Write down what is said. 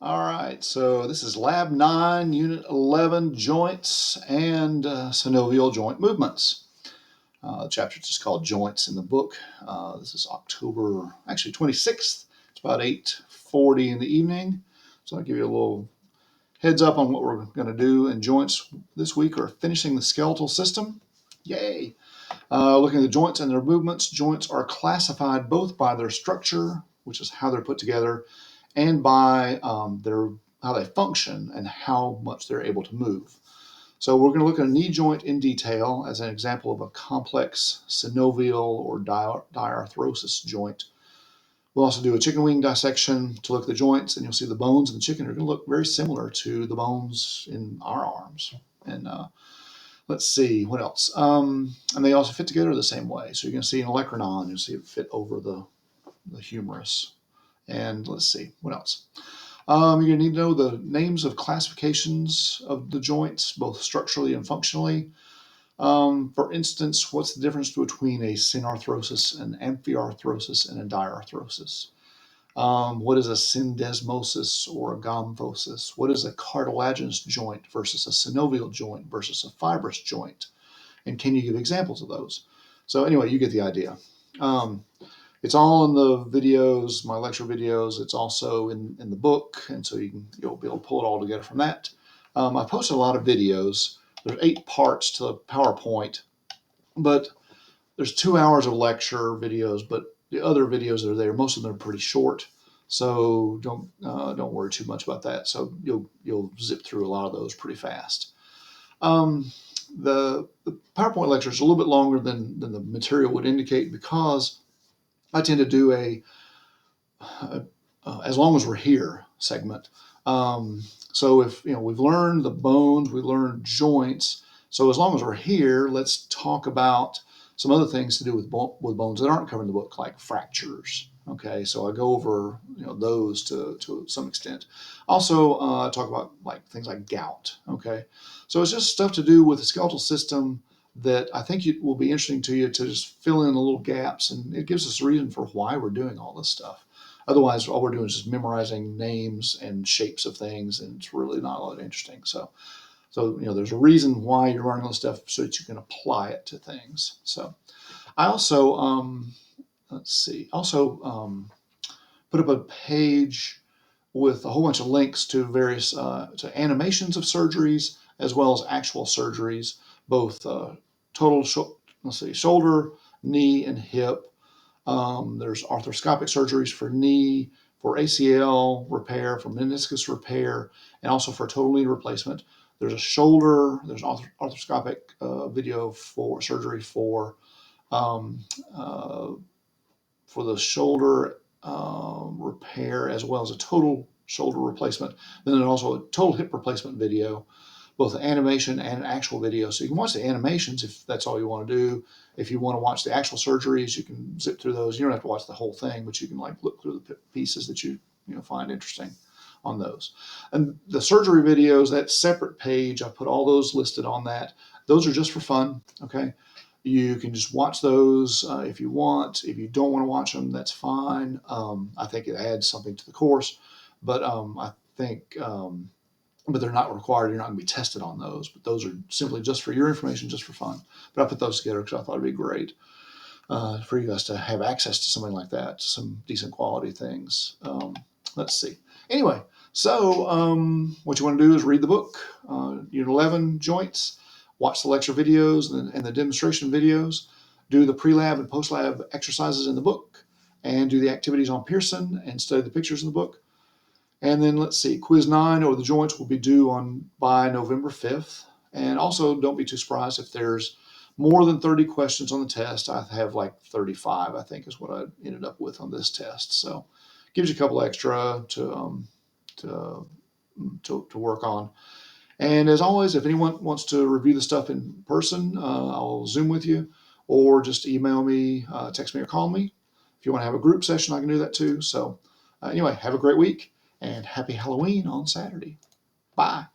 All right, so this is Lab 9, Unit 11, Joints and Synovial Joint Movements. The chapter is just called Joints in the book. This is October, actually 26th. It's about 8:40 in the evening. So I'll give you a little heads up on what we're going to do in joints this week are finishing the skeletal system. Yay! Looking at the joints and their movements, joints are classified both by their structure, which is how they're put together, and by how they function and how much they're able to move. So we're going to look at a knee joint in detail as an example of a complex synovial or diarthrosis joint. We'll also do a chicken wing dissection to look at the joints, and you'll see the bones in the chicken are going to look very similar to the bones in our arms. And let's see, what else? And they also fit together the same way. So you're going to see an olecranon, you'll see it fit over the humerus. And let's see, what else? You're going to need to know the names of classifications of the joints, both structurally and functionally. For instance, what's the difference between a synarthrosis, an amphiarthrosis, and a diarthrosis? What is a syndesmosis or a gomphosis? What is a cartilaginous joint versus a synovial joint versus a fibrous joint? And can you give examples of those? So anyway, you get the idea. It's all in the videos, my lecture videos. It's also in the book, and so you'll be able to pull it all together from that. I posted a lot of videos. There's 8 parts to the PowerPoint, but there's 2 hours of lecture videos, but the other videos that are there, most of them are pretty short. So don't worry too much about that. So you'll zip through a lot of those pretty fast. The PowerPoint lecture is a little bit longer than the material would indicate because I tend to do a as long as we're here segment. So if we've learned the bones, we learned joints. So as long as we're here, let's talk about some other things to do with bones that aren't covered in the book, like fractures. Okay, so I go over those to some extent. Also talk about things like gout. Okay, so it's just stuff to do with the skeletal system that I think it will be interesting to you to just fill in the little gaps, and it gives us a reason for why we're doing all this stuff. Otherwise, all we're doing is just memorizing names and shapes of things, and it's really not all that interesting. So there's a reason why you're learning all this stuff so that you can apply it to things. So I also put up a page with a whole bunch of links to various to animations of surgeries as well as actual surgeries, both shoulder, knee, and hip. There's arthroscopic surgeries for knee, for ACL repair, for meniscus repair, and also for total knee replacement. There's a shoulder, there's an arthroscopic video for surgery for the shoulder repair as well as a total shoulder replacement. Then there's also a total hip replacement video, both animation and actual video. So you can watch the animations if that's all you want to do. If you want to watch the actual surgeries, you can zip through those. You don't have to watch the whole thing, but you can look through the pieces that you find interesting on those. And the surgery videos, that separate page, I put all those listed on that. Those are just for fun, okay? You can just watch those if you want. If you don't want to watch them, that's fine. I think it adds something to the course, but I think but they're not required. You're not going to be tested on those, but those are simply just for your information, just for fun. But I put those together because I thought it'd be great for you guys to have access to something like that, some decent quality things. Let's see. Anyway, so what you want to do is read the book, Unit 11, Joints, watch the lecture videos and the demonstration videos, do the pre-lab and post-lab exercises in the book, and do the activities on Pearson and study the pictures in the book. And then let's see, quiz 9 or the joints will be due by November 5th. And also don't be too surprised if there's more than 30 questions on the test. I have 35, I think, is what I ended up with on this test. So gives you a couple extra to work on. And as always, if anyone wants to review the stuff in person, I'll Zoom with you, or just email me, text me, or call me. If you want to have a group session, I can do that too. So anyway, have a great week and happy Halloween on Saturday. Bye.